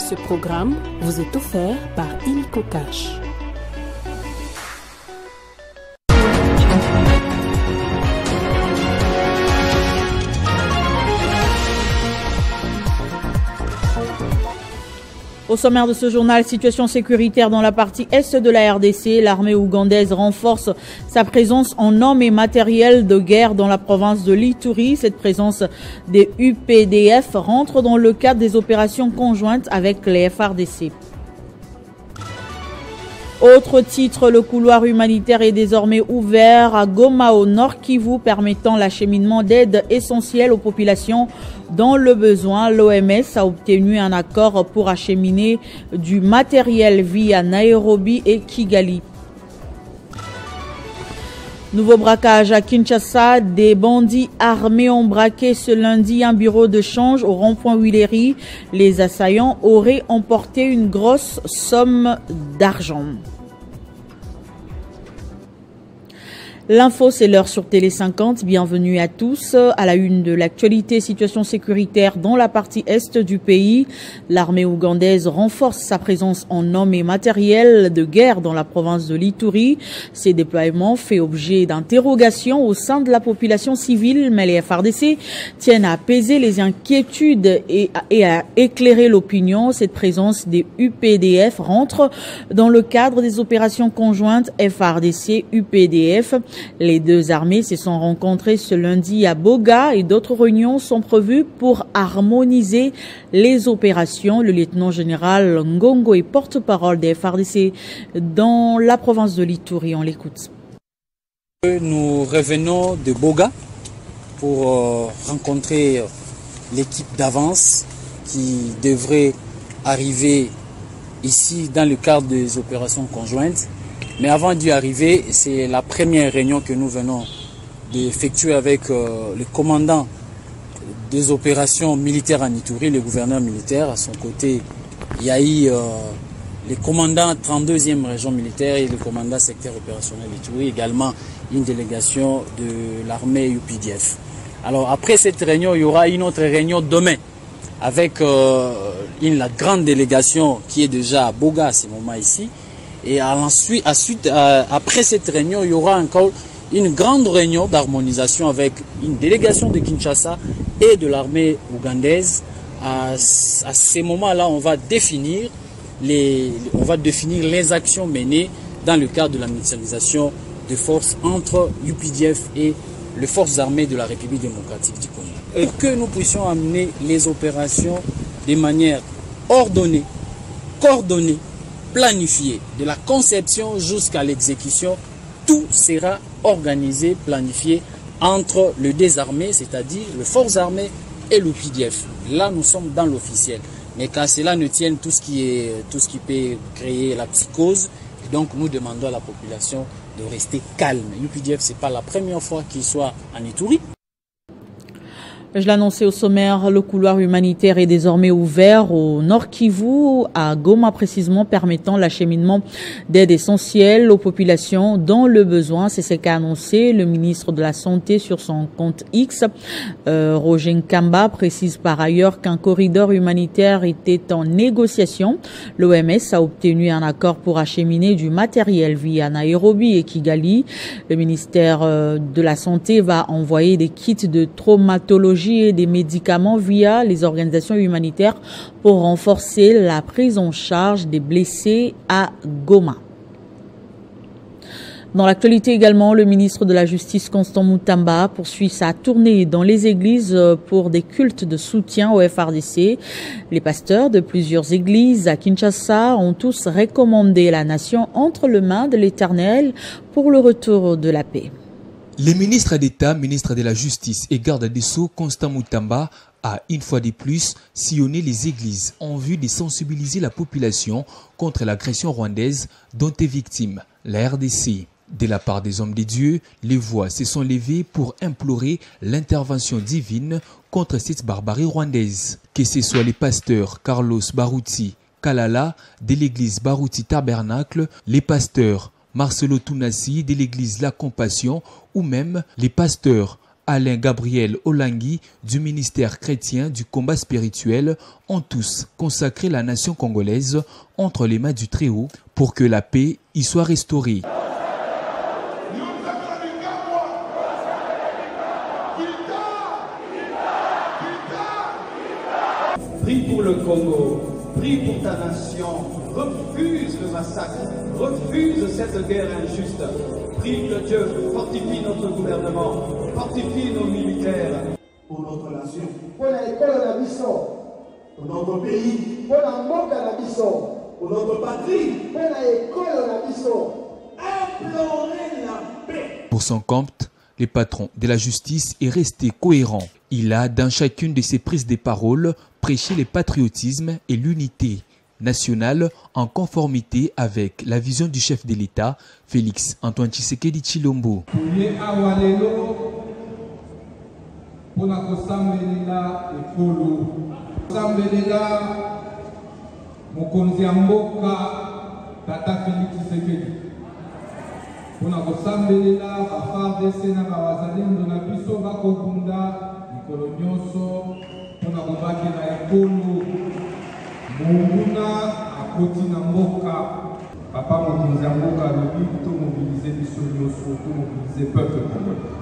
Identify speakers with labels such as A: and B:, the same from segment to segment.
A: Ce programme vous est offert par Illico Cash.
B: Au sommaire de ce journal, situation sécuritaire dans la partie est de la RDC. L'armée ougandaise renforce sa présence en hommes et matériel de guerre dans la province de l'Ituri. Cette présence des UPDF rentre dans le cadre des opérations conjointes avec les FARDC. Autre titre, le couloir humanitaire est désormais ouvert à Goma au Nord Kivu, permettant l'acheminement d'aide essentielle aux populations dans le besoin. L'OMS a obtenu un accord pour acheminer du matériel via Nairobi et Kigali. Nouveau braquage à Kinshasa. Des bandits armés ont braqué ce lundi un bureau de change au rond-point Willery. Les assaillants auraient emporté une grosse somme d'argent. L'info, c'est l'heure sur Télé 50. Bienvenue à tous. À la une de l'actualité, situation sécuritaire dans la partie est du pays. L'armée ougandaise renforce sa présence en hommes et matériel de guerre dans la province de l'Ituri. Ces déploiements fait objet d'interrogations au sein de la population civile, mais les FARDC tiennent à apaiser les inquiétudes et à éclairer l'opinion. Cette présence des UPDF rentre dans le cadre des opérations conjointes FARDC-UPDF. Les deux armées se sont rencontrées ce lundi à Boga et d'autres réunions sont prévues pour harmoniser les opérations. Le lieutenant-général Ngongo est porte-parole des FARDC dans la province de l'Ituri. On l'écoute.
C: Nous revenons de Boga pour rencontrer l'équipe d'avance qui devrait arriver ici dans le cadre des opérations conjointes. Mais avant d'y arriver, c'est la première réunion que nous venons d'effectuer avec le commandant des opérations militaires en Ituri, le gouverneur militaire. À son côté, il y a eu le commandant 32e région militaire et le commandant secteur opérationnel Ituri, également une délégation de l'armée UPDF. Alors après cette réunion, il y aura une autre réunion demain avec la grande délégation qui est déjà à Boga à ce moment ici. Et après cette réunion, il y aura encore une grande réunion d'harmonisation avec une délégation de Kinshasa et de l'armée ougandaise. À ces moments-là, on va définir les actions menées dans le cadre de la mutualisation de forces entre UPDF et les forces armées de la République démocratique du Congo. Et que nous puissions amener les opérations de manière ordonnée, coordonnée, planifié, de la conception jusqu'à l'exécution, tout sera organisé, planifié entre le désarmé, c'est-à-dire les forces armées et l'UPDF. Là, nous sommes dans l'officiel. Mais qu'à cela ne tienne tout ce qui peut créer la psychose, et donc nous demandons à la population de rester calme. L'UPDF, ce n'est pas la première fois qu'il soit en Ituri.
B: Je l'annonçais au sommaire, le couloir humanitaire est désormais ouvert au Nord Kivu, à Goma précisément, permettant l'acheminement d'aide essentielle aux populations dans le besoin. C'est ce qu'a annoncé le ministre de la Santé sur son compte X. Roger Nkamba précise par ailleurs qu'un corridor humanitaire était en négociation. L'OMS a obtenu un accord pour acheminer du matériel via Nairobi et Kigali. Le ministère de la Santé va envoyer des kits de traumatologie et des médicaments via les organisations humanitaires pour renforcer la prise en charge des blessés à Goma. Dans l'actualité également, le ministre de la Justice, Constant Mutamba, poursuit sa tournée dans les églises pour des cultes de soutien au FARDC. Les pasteurs de plusieurs églises à Kinshasa ont tous recommandé la nation entre les mains de l'Éternel pour le retour de la paix.
D: Le ministre d'État, ministre de la Justice et garde des Sceaux, Constant Mutamba, a une fois de plus sillonné les églises en vue de sensibiliser la population contre l'agression rwandaise dont est victime la RDC. De la part des hommes de Dieu, les voix se sont levées pour implorer l'intervention divine contre cette barbarie rwandaise. Que ce soit les pasteurs Carlos Baruti Kalala de l'église Baruti Tabernacle, les pasteurs Marcelo Tunasi de l'église La Compassion ou même les pasteurs Alain Gabriel Olangui du ministère chrétien du combat spirituel ont tous consacré la nation congolaise entre les mains du Très-Haut pour que la paix y soit restaurée.
E: Prie pour le Congo, prie pour ta nation, refuse le massacre, refuse cette guerre injuste. Prie que Dieu fortifie notre gouvernement, fortifie nos militaires.
F: Pour notre nation, pour l'école de mission, pour notre pays, pour la mort de la mission, pour notre patrie, pour l'école de mission, implorer la paix.
D: Pour son compte, le patron de la justice est resté cohérent. Il a, dans chacune de ses prises de parole, prêché le patriotisme et l'unité nationale en conformité avec la vision du chef de l'État, Félix Antoine Tshisekedi Tshilombo.
G: Papa mokonzi mboka lobi to mobiliser biso nyonso to mobiliser peuple congolais.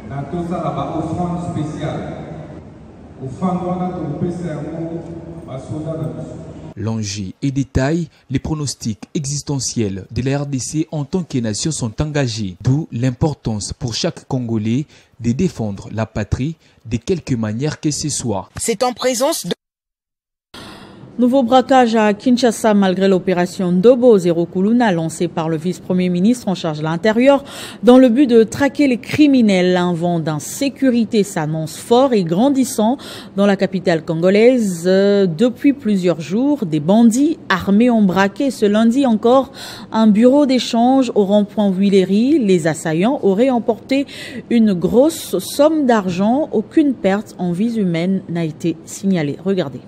G: Na tosala ba offrande spéciale. Offrande wana topesa yango basoda na biso.
D: L'enjeu et détail, les pronostics existentiels de la RDC en tant que nation sont engagés, d'où l'importance pour chaque Congolais de défendre la patrie de quelque manière que ce soit.
H: C'est en présence de...
B: Nouveau braquage à Kinshasa malgré l'opération Ndobo Zero Kuluna lancée par le vice-premier ministre en charge de l'Intérieur dans le but de traquer les criminels. Un vent d'insécurité s'annonce fort et grandissant dans la capitale congolaise. Depuis plusieurs jours, des bandits armés ont braqué ce lundi encore un bureau d'échange au rond-point Huiléry. Les assaillants auraient emporté une grosse somme d'argent. Aucune perte en vies humaines n'a été signalée. Regardez.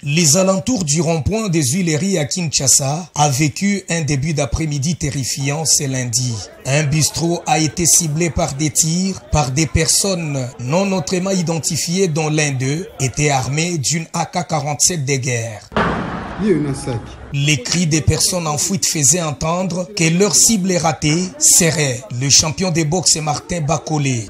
I: Les alentours du rond-point des Huiléry à Kinshasa a vécu un début d'après-midi terrifiant ce lundi. Un bistrot a été ciblé par des tirs par des personnes non autrement identifiées dont l'un d'eux était armé d'une AK-47 de guerre. Les cris des personnes en fuite faisaient entendre que leur cible ratée serait le champion de boxe Martin Bakolé.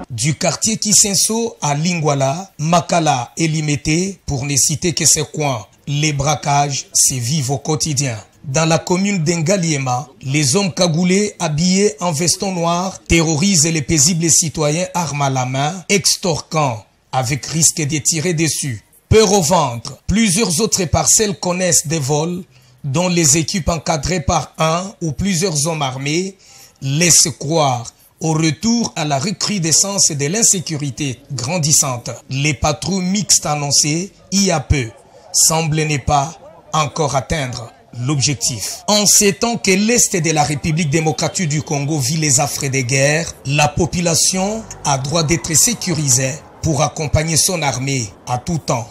I: Du quartier Kisenso à Lingwala, Makala et Limete, pour ne citer que ces coins, les braquages se vivent au quotidien. Dans la commune d'Engaliema, les hommes cagoulés habillés en veston noir terrorisent les paisibles citoyens armes à la main, extorquant avec risque de tirer dessus. Peur au ventre, plusieurs autres parcelles connaissent des vols dont les équipes encadrées par un ou plusieurs hommes armés laissent croire au retour à la recrudescence de l'insécurité grandissante. Les patrouilles mixtes annoncées il y a peu semblent ne pas encore atteindre l'objectif. En ces temps que l'Est de la République démocratique du Congo vit les affres des guerres, la population a droit d'être sécurisée pour accompagner son armée à tout temps.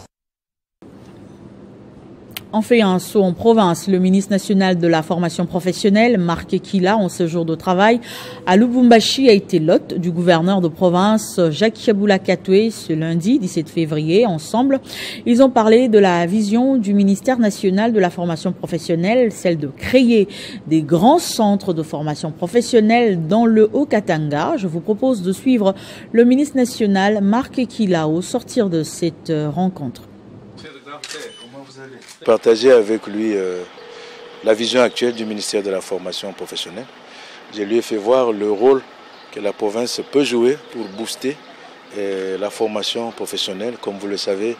B: On fait un saut en province. Le ministre national de la formation professionnelle, Marc Ekila, en séjour de travail à Lubumbashi, a été l'hôte du gouverneur de province, Jacques Chaboula Katoué, ce lundi 17 février. Ensemble, ils ont parlé de la vision du ministère national de la formation professionnelle, celle de créer des grands centres de formation professionnelle dans le Haut-Katanga. Je vous propose de suivre le ministre national, Marc Ekila, au sortir de cette rencontre.
J: Partager avec lui la vision actuelle du ministère de la formation professionnelle. Je lui ai fait voir le rôle que la province peut jouer pour booster la formation professionnelle. Comme vous le savez,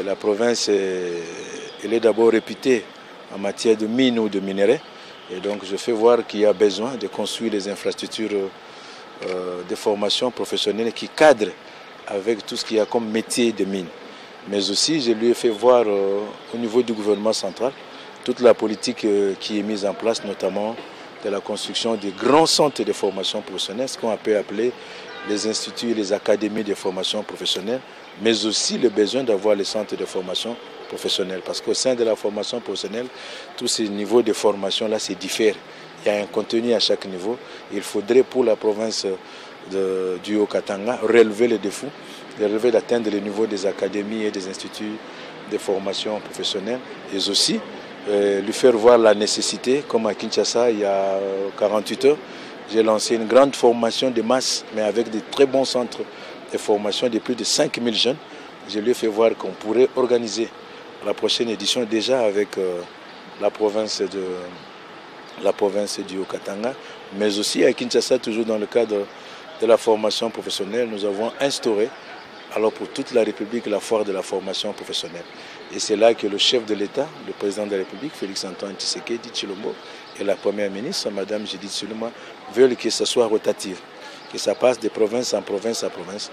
J: la province elle est d'abord réputée en matière de mines ou de minerais. Et donc je fais voir qu'il y a besoin de construire des infrastructures de formation professionnelle qui cadrent avec tout ce qu'il y a comme métier de mine. Mais aussi, je lui ai fait voir au niveau du gouvernement central toute la politique qui est mise en place, notamment de la construction des grands centres de formation professionnelle, ce qu'on peut appeler les instituts et les académies de formation professionnelle, mais aussi le besoin d'avoir les centres de formation professionnelle. Parce qu'au sein de la formation professionnelle, tous ces niveaux de formation-là se diffèrent. Il y a un contenu à chaque niveau. Il faudrait pour la province du Haut-Katanga relever les défis, d'atteindre le niveau des académies et des instituts de formation professionnelle, et aussi lui faire voir la nécessité, comme à Kinshasa il y a 48 heures, j'ai lancé une grande formation de masse, mais avec de très bons centres de formation de plus de 5000 jeunes. Je lui ai fait voir qu'on pourrait organiser la prochaine édition déjà avec la province du Haut-Katanga, mais aussi à Kinshasa, toujours dans le cadre de la formation professionnelle, nous avons instauré, alors pour toute la République, la foire de la formation professionnelle. Et c'est là que le chef de l'État, le président de la République, Félix-Antoine Tshisekedi Tshilombo, et la première ministre, Madame Judith Suminwa, veulent que ce soit rotatif, que ça passe de province en province à province.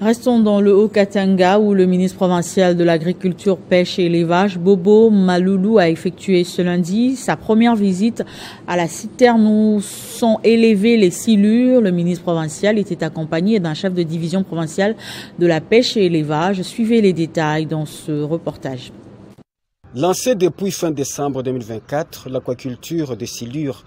B: Restons dans le Haut-Katanga où le ministre provincial de l'Agriculture, Pêche et Élevage, Bobo Maloulou, a effectué ce lundi sa première visite à la citerne où sont élevées les silures. Le ministre provincial était accompagné d'un chef de division provinciale de la Pêche et Élevage. Suivez les détails dans ce reportage.
H: Lancée depuis fin décembre 2024, l'aquaculture des silures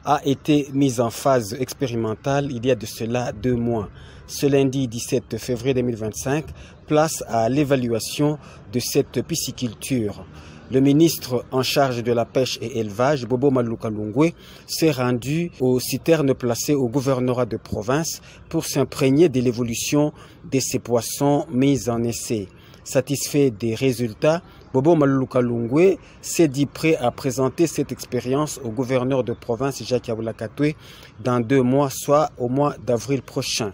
H: a été mise en phase expérimentale il y a de cela 2 mois. Ce lundi 17 février 2025, place à l'évaluation de cette pisciculture. Le ministre en charge de la pêche et élevage, Bobo Maloulou Kalungwe, s'est rendu aux citernes placées au gouvernorat de province pour s'imprégner de l'évolution de ces poissons mis en essai. Satisfait des résultats, Bobo Maloulou Kalungwe s'est dit prêt à présenter cette expérience au gouverneur de province Jacques Yaboulakatoué dans 2 mois, soit au mois d'avril prochain.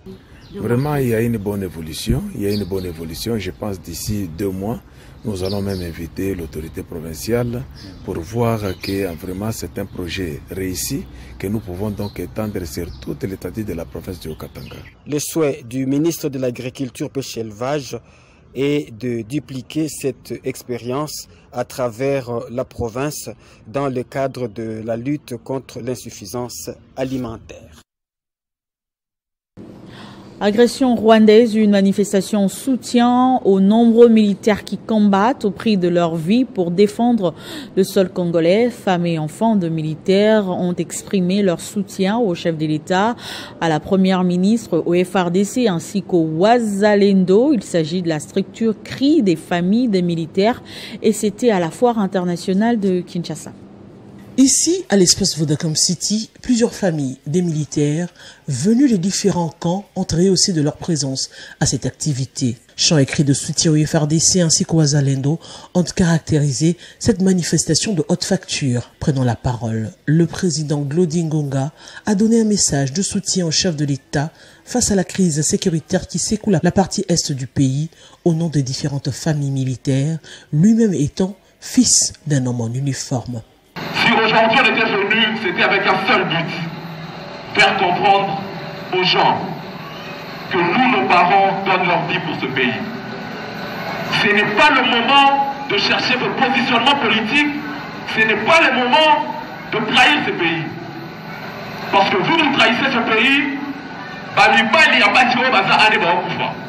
K: Vraiment, il y a une bonne évolution. Je pense d'ici 2 mois, nous allons même inviter l'autorité provinciale pour voir que vraiment c'est un projet réussi que nous pouvons donc étendre sur toute l'étendue de la province du Haut-Katanga.
H: Le souhait du ministre de l'Agriculture, Pêche et Élevage est de dupliquer cette expérience à travers la province dans le cadre de la lutte contre l'insuffisance alimentaire.
B: Agression rwandaise, une manifestation en soutien aux nombreux militaires qui combattent au prix de leur vie pour défendre le sol congolais. Femmes et enfants de militaires ont exprimé leur soutien au chef de l'État, à la première ministre, au FRDC ainsi qu'au Wazalendo. Il s'agit de la structure CRI des familles des militaires et c'était à la foire internationale de Kinshasa.
L: Ici, à l'espace Vodacom City, plusieurs familles des militaires venus des différents camps ont rehaussé de leur présence à cette activité. Chants et cris de soutien au FRDC ainsi qu'au Wazalendo ont caractérisé cette manifestation de haute facture. Prenant la parole, le président Glody Ngonga a donné un message de soutien au chef de l'État face à la crise sécuritaire qui secoue la partie est du pays au nom des différentes familles militaires, lui-même étant fils d'un homme en uniforme.
M: Si aujourd'hui on était venu, c'était avec un seul but, faire comprendre aux gens que nous, nos parents, donnent leur vie pour ce pays. Ce n'est pas le moment de chercher votre positionnement politique, ce n'est pas le moment de trahir ce pays. Parce que vous trahissez ce pays,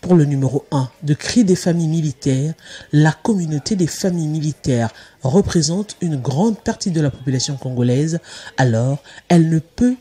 L: pour le numéro 1 de Cri des familles militaires, la communauté des familles militaires représente une grande partie de la population congolaise, alors elle ne peut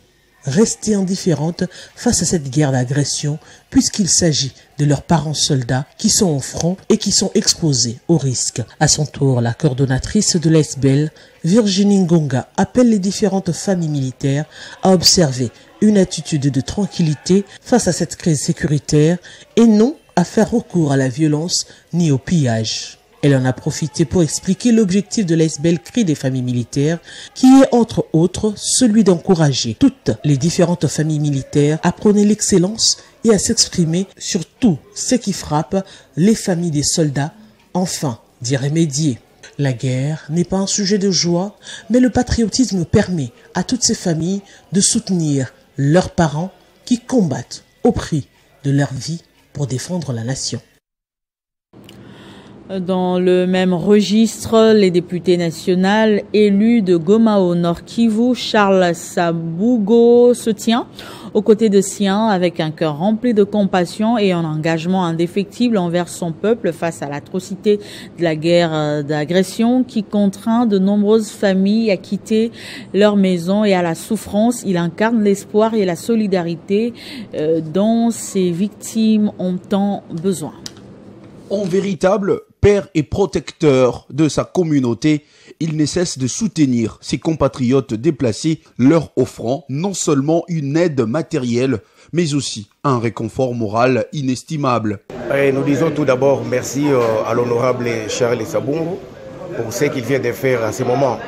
L: rester indifférente face à cette guerre d'agression puisqu'il s'agit de leurs parents soldats qui sont au front et qui sont exposés au risque. À son tour, la coordonnatrice de l'ASBEL, Virginie Ngonga, appelle les différentes familles militaires à observer une attitude de tranquillité face à cette crise sécuritaire et non à faire recours à la violence ni au pillage. Elle en a profité pour expliquer l'objectif de l'ASBEL Cri des familles militaires, qui est entre autres celui d'encourager toutes les différentes familles militaires à prôner l'excellence et à s'exprimer sur tout ce qui frappe les familles des soldats, enfin d'y remédier. La guerre n'est pas un sujet de joie, mais le patriotisme permet à toutes ces familles de soutenir leurs parents qui combattent au prix de leur vie pour défendre la nation.
B: Dans le même registre, les députés nationaux élus de Goma au Nord Kivu, Charles Sabougo, se tient aux côtés de siens avec un cœur rempli de compassion et un engagement indéfectible envers son peuple face à l'atrocité de la guerre d'agression qui contraint de nombreuses familles à quitter leur maison et à la souffrance. Il incarne l'espoir et la solidarité dont ces victimes ont tant besoin.
N: En véritable père et protecteur de sa communauté, il ne cesse de soutenir ses compatriotes déplacés, leur offrant non seulement une aide matérielle, mais aussi un réconfort moral inestimable.
O: Et nous disons tout d'abord merci à l'honorable Charles Sabungo pour ce qu'il vient de faire à ce moment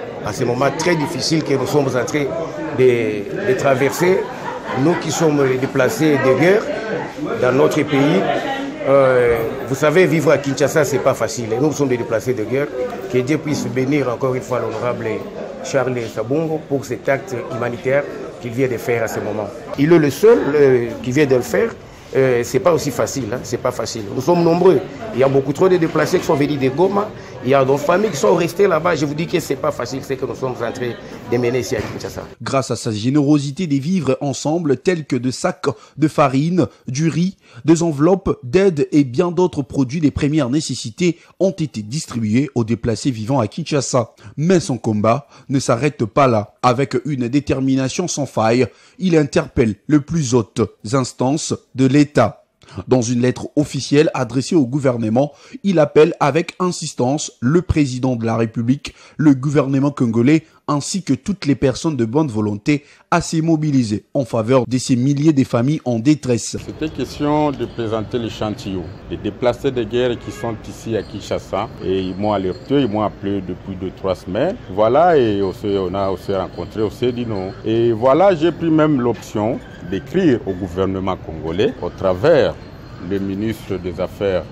O: très difficiles que nous sommes en train de traverser. Nous qui sommes déplacés de guerre dans notre pays, vous savez, vivre à Kinshasa, c'est pas facile. Nous sommes des déplacés de guerre. Que Dieu puisse bénir encore une fois l'honorable Charles Sabungo pour cet acte humanitaire qu'il vient de faire à ce moment. Il est le seul qui vient de le faire. C'est pas aussi facile, hein? C'est pas facile. Nous sommes nombreux. Il y a beaucoup trop de déplacés qui sont venus de Goma. Il y a d'autres familles qui sont restées là-bas. Je vous dis que c'est pas facile, c'est que nous sommes en train de mener ici à Kinshasa.
N: Grâce à sa générosité des vivres ensemble, tels que de sacs de farine, du riz, des enveloppes d'aide et bien d'autres produits des premières nécessités ont été distribués aux déplacés vivant à Kinshasa. Mais son combat ne s'arrête pas là. Avec une détermination sans faille, il interpelle les plus hautes instances de l'État. Dans une lettre officielle adressée au gouvernement, il appelle avec insistance le président de la République, le gouvernement congolais ainsi que toutes les personnes de bonne volonté à se mobiliser en faveur de ces milliers de familles en détresse.
P: C'était question de présenter l'échantillon des déplacés de guerre qui sont ici à Kinshasa et ils m'ont alerté, ils m'ont appelé depuis 2-3 semaines. Voilà, et on a aussi rencontré, on s'est dit non. Et voilà, j'ai pris même l'option d'écrire au gouvernement congolais au travers le ministre des Affaires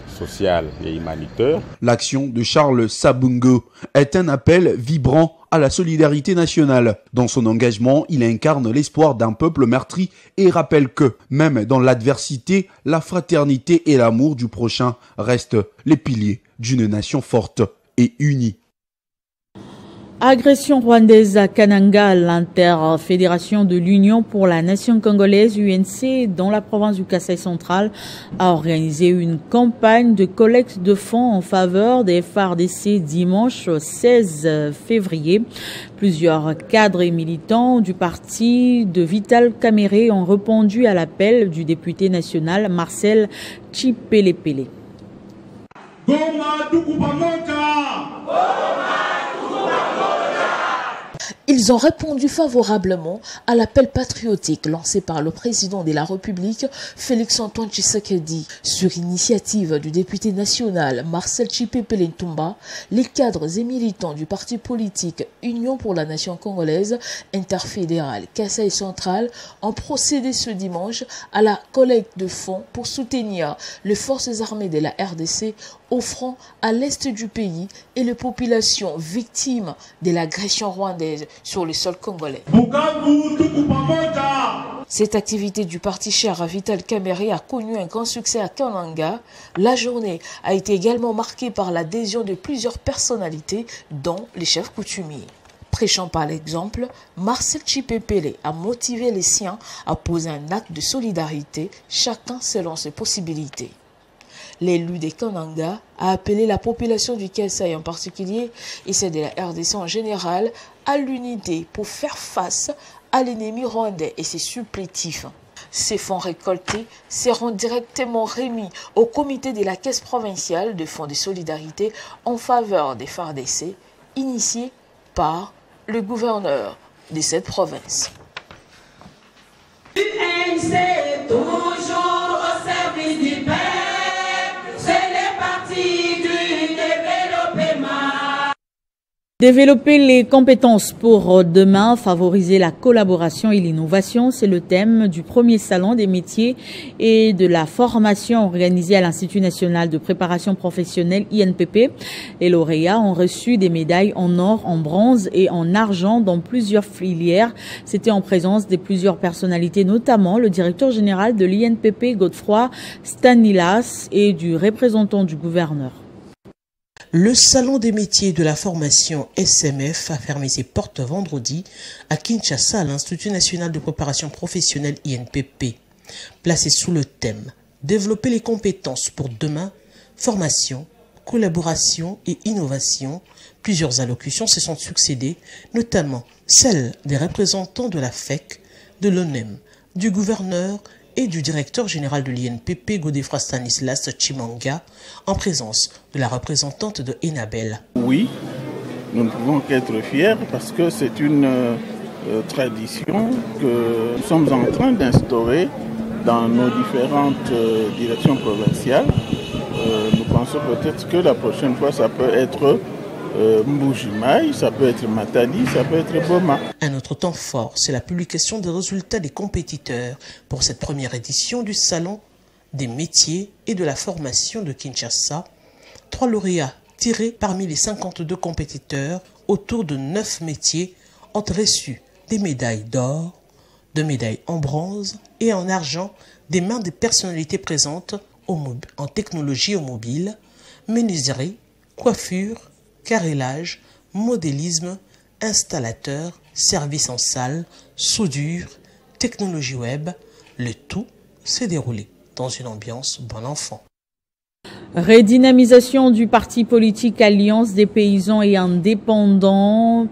P: sociales et humanitaires.
N: L'action de Charles Sabungo est un appel vibrant à la solidarité nationale. Dans son engagement, il incarne l'espoir d'un peuple meurtri et rappelle que, même dans l'adversité, la fraternité et l'amour du prochain restent les piliers d'une nation forte et unie.
B: Agression rwandaise à Kananga, l'interfédération de l'Union pour la nation congolaise UNC dans la province du Kasaï central a organisé une campagne de collecte de fonds en faveur des FARDC dimanche 16 février. Plusieurs cadres et militants du parti de Vital Kamerhe ont répondu à l'appel du député national Marcel Chipelepele.
L: Ils ont répondu favorablement à l'appel patriotique lancé par le président de la République, Félix-Antoine Tshisekedi. Sur initiative du député national Marcel Chipepele Ntumba, les cadres et militants du parti politique Union pour la nation congolaise interfédérale Kasaï central ont procédé ce dimanche à la collecte de fonds pour soutenir les forces armées de la RDC au front à l'est du pays et les populations victimes de l'agression rwandaise sur le sol congolais. Cette activité du parti cher à Vital Kamerhe a connu un grand succès à Kananga. La journée a été également marquée par l'adhésion de plusieurs personnalités, dont les chefs coutumiers. Prêchant par l'exemple, Marcel Chipepele a motivé les siens à poser un acte de solidarité, chacun selon ses possibilités. L'élu des Kananga a appelé la population du Kasaï en particulier et celle de la RDC en général à l'unité pour faire face à l'ennemi rwandais et ses supplétifs. Ces fonds récoltés seront directement remis au comité de la Caisse provinciale de fonds de solidarité en faveur des FARDC, initié par le gouverneur de cette province.
Q: C'est toujours au service du peuple.
B: Développer les compétences pour demain, favoriser la collaboration et l'innovation, c'est le thème du premier salon des métiers et de la formation organisé à l'Institut national de préparation professionnelle INPP. Les lauréats ont reçu des médailles en or, en bronze et en argent dans plusieurs filières. C'était en présence de plusieurs personnalités, notamment le directeur général de l'INPP, Godefroy Stanilas, et du représentant du gouverneur.
L: Le Salon des métiers de la formation SMF a fermé ses portes vendredi à Kinshasa à l'Institut national de préparation professionnelle INPP. Placé sous le thème « Développer les compétences pour demain, formation, collaboration et innovation », plusieurs allocutions se sont succédées, notamment celles des représentants de la FEC, de l'ONEM, du gouverneur et du directeur général de l'INPP, Godefroid Stanislas Chimanga, en présence de la représentante de Enabel.
R: Oui, nous ne pouvons qu'être fiers parce que c'est une tradition que nous sommes en train d'instaurer dans nos différentes directions provinciales. Nous pensons peut-être que la prochaine fois, ça peut être Mbujimaï, ça peut être Matadi, ça peut être Boma.
L: Un autre temps fort, c'est la publication des résultats des compétiteurs pour cette première édition du Salon des métiers et de la formation de Kinshasa. 3 lauréats tirés parmi les 52 compétiteurs autour de 9 métiers ont reçu des médailles d'or, 2 médailles en bronze et en argent des mains des personnalités présentes en technologie automobile, menuiserie, coiffure, carrelage, modélisme, installateur, service en salle, soudure, technologie web. Le tout s'est déroulé dans une ambiance bon enfant.
B: Redynamisation du parti politique Alliance des paysans et indépendants.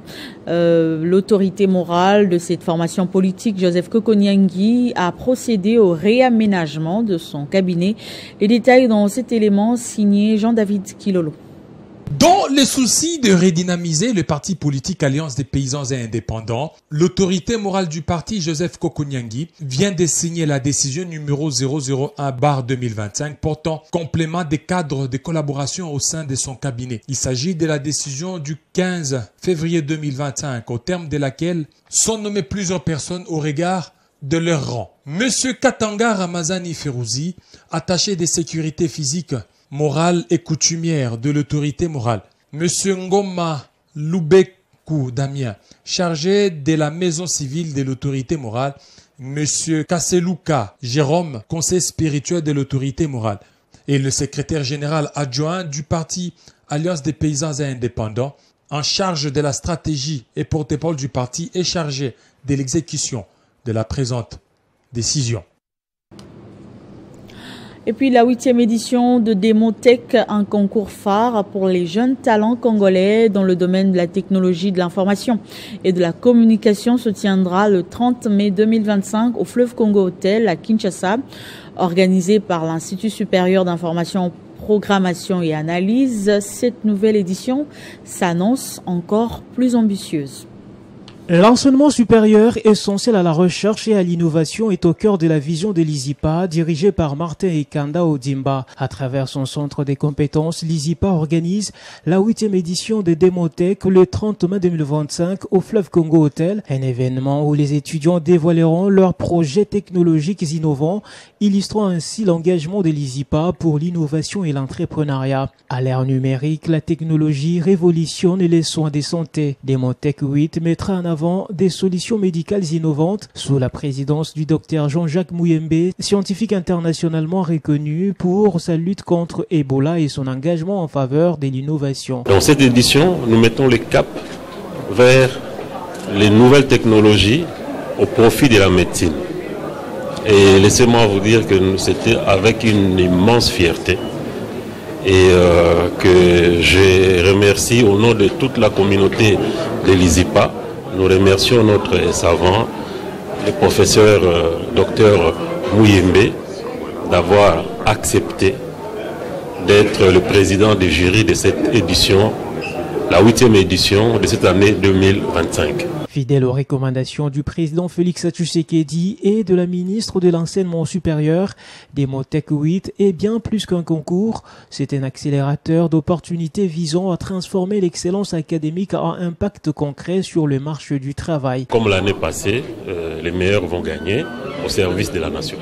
B: L'autorité morale de cette formation politique, Joseph Kokonyangui, a procédé au réaménagement de son cabinet. Les détails dans cet élément signé Jean-David Kilolo.
D: Dans le souci de redynamiser le parti politique Alliance des paysans et indépendants, l'autorité morale du parti, Joseph Kokonyangui, vient de signer la décision numéro 001/2025 portant complément des cadres de collaboration au sein de son cabinet. Il s'agit de la décision du 15 février 2025, au terme de laquelle sont nommées plusieurs personnes au regard de leur rang. Monsieur Katanga Ramazani Ferouzi, attaché de sécurité physique, morale et coutumière de l'autorité morale. Monsieur Ngoma Loubekou Damien, chargé de la maison civile de l'autorité morale. Monsieur Kasselouka Jérôme, conseiller spirituel de l'autorité morale. Et le secrétaire général adjoint du parti Alliance des paysans et indépendants, en charge de la stratégie et porte-parole du parti, est chargé de l'exécution de la présente décision.
B: Et puis la 8e édition de Demotech, un concours phare pour les jeunes talents congolais dans le domaine de la technologie de l'information et de la communication, se tiendra le 30 mai 2025 au Fleuve Congo Hotel à Kinshasa, organisé par l'Institut supérieur d'information, programmation et analyse. Cette nouvelle édition s'annonce encore plus ambitieuse.
S: L'enseignement supérieur essentiel à la recherche et à l'innovation est au cœur de la vision de l'ISIPA, dirigée par Martin Ekanda Odimba. À travers son centre des compétences, l'ISIPA organise la 8e édition de Demotech le 30 mai 2025 au Fleuve Congo Hotel, un événement où les étudiants dévoileront leurs projets technologiques innovants, illustrant ainsi l'engagement de l'ISIPA pour l'innovation et l'entrepreneuriat. À l'ère numérique, la technologie révolutionne les soins de santé. Demotech 8 mettra en avant des solutions médicales innovantes sous la présidence du docteur Jean-Jacques Mouyembe, scientifique internationalement reconnu pour sa lutte contre Ebola et son engagement en faveur de l'innovation.
T: Dans cette édition, nous mettons le cap vers les nouvelles technologies au profit de la médecine. Et laissez-moi vous dire que c'était avec une immense fierté et que je remercie au nom de toute la communauté de l'ISIPA. Nous remercions notre savant, le professeur Dr Mouyembe, d'avoir accepté d'être le président du jury de cette édition, la 8e édition de cette année 2025.
S: Fidèle aux recommandations du président Félix Tshisekedi et de la ministre de l'Enseignement supérieur, Demotech 8 est bien plus qu'un concours. C'est un accélérateur d'opportunités visant à transformer l'excellence académique en impact concret sur le marché du travail.
T: Comme l'année passée, les meilleurs vont gagner au service de la nation.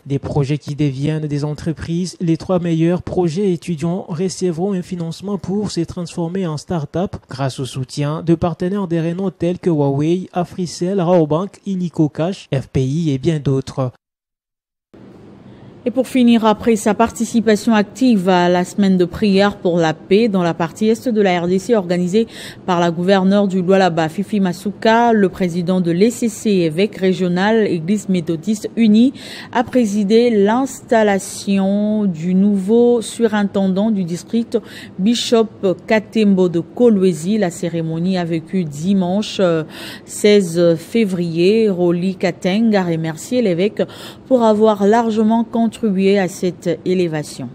S: Des projets qui deviennent des entreprises, les 3 meilleurs projets étudiants recevront un financement pour se transformer en start-up grâce au soutien de partenaires de renom tels que Huawei, Africell, Raobank, Illico Cash, FPI et bien d'autres.
B: Et pour finir, après sa participation active à la semaine de prière pour la paix dans la partie est de la RDC organisée par la gouverneure du Lualaba, Fifi Masuka, le président de l'ECC, évêque régional, Église méthodiste unie, a présidé l'installation du nouveau surintendant du district, Bishop Katembo de Kolwezi. La cérémonie a vécu dimanche 16 février. Roli Kateng a remercié l'évêque pour avoir largement contribué à cette élévation.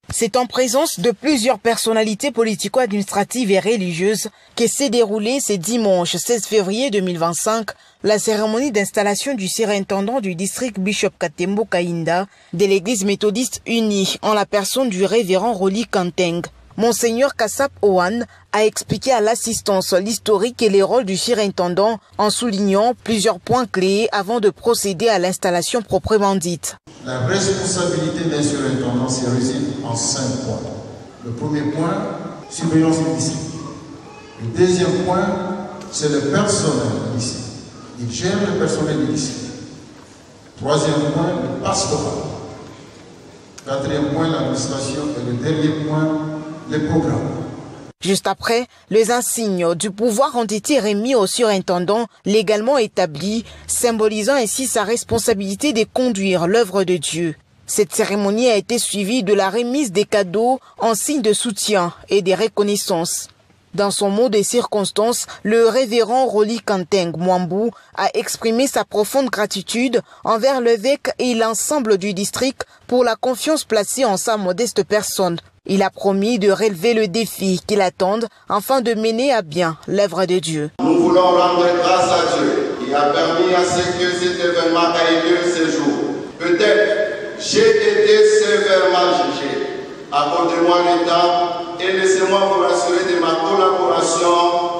U: C'est en présence de plusieurs personnalités politico-administratives et religieuses que s'est déroulée ce dimanche 16 février 2025 la cérémonie d'installation du surintendant du district Bishop Katembo Kainda de l'église méthodiste unie en la personne du révérend Roli Kanteng. Monseigneur Kassap Owan a expliqué à l'assistance l'historique et les rôles du surintendant en soulignant plusieurs points clés avant de procéder à l'installation proprement dite.
V: La responsabilité d'un surintendant se résume en 5 points. Le premier point, surveillance du district. Le deuxième point, c'est le personnel du district. Il gère le personnel du district. Troisième point, le pastoral. Quatrième point, l'administration. Et le dernier point, les programmes.
U: Juste après, les insignes du pouvoir ont été remis au surintendant légalement établi, symbolisant ainsi sa responsabilité de conduire l'œuvre de Dieu. Cette cérémonie a été suivie de la remise des cadeaux en signe de soutien et de reconnaissance. Dans son mot de circonstance, le révérend Roli Kanteng Mwambu a exprimé sa profonde gratitude envers l'évêque et l'ensemble du district pour la confiance placée en sa modeste personne. Il a promis de relever le défi qui l'attendent afin de mener à bien l'œuvre de Dieu.
V: Nous voulons rendre grâce à Dieu qui a permis à ce que cet événement ait lieu ce jour. Peut-être j'ai été sévèrement jugé. Accordez-moi le temps et laissez-moi vous rassurer de ma collaboration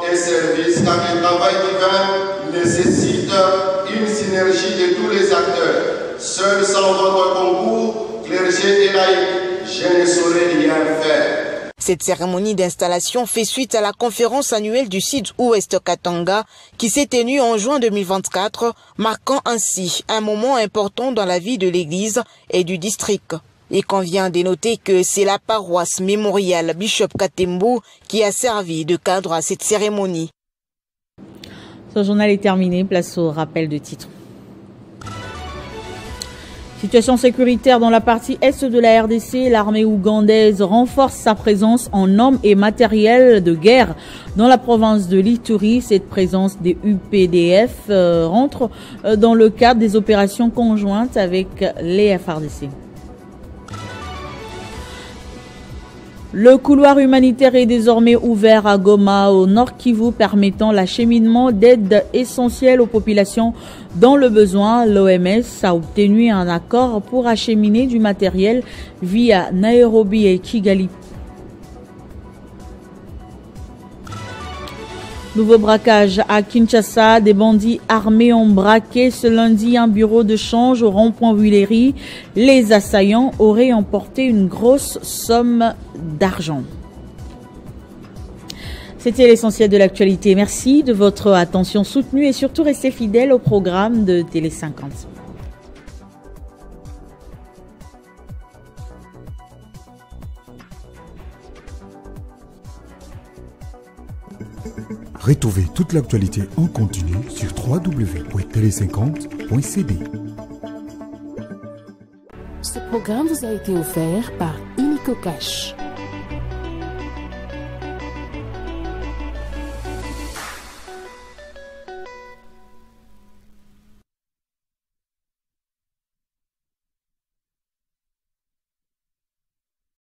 V: et service car le travail divin nécessite une synergie de tous les acteurs. Seul sans votre concours, clergé et laïcs, je ne saurais rien faire.
U: Cette cérémonie d'installation fait suite à la conférence annuelle du Sud-Ouest Katanga qui s'est tenue en juin 2024, marquant ainsi un moment important dans la vie de l'église et du district. Il convient de noter que c'est la paroisse mémoriale Bishop Katembo qui a servi de cadre à cette cérémonie.
B: Ce journal est terminé, place au rappel de titres. Situation sécuritaire dans la partie est de la RDC. L'armée ougandaise renforce sa présence en hommes et matériel de guerre dans la province de l'Ituri. Cette présence des UPDF rentre dans le cadre des opérations conjointes avec les FARDC. Le couloir humanitaire est désormais ouvert à Goma, au Nord Kivu, permettant l'acheminement d'aide essentielle aux populations dans le besoin. L'OMS a obtenu un accord pour acheminer du matériel via Nairobi et Kigali. Nouveau braquage à Kinshasa. Des bandits armés ont braqué ce lundi un bureau de change au rond-point Villery. Les assaillants auraient emporté une grosse somme d'argent. C'était l'essentiel de l'actualité. Merci de votre attention soutenue et surtout restez fidèles au programme de Télé 50.
W: Retrouvez toute l'actualité en continu sur www.tele50.cd.
A: Ce programme vous a été offert par Illico Cash.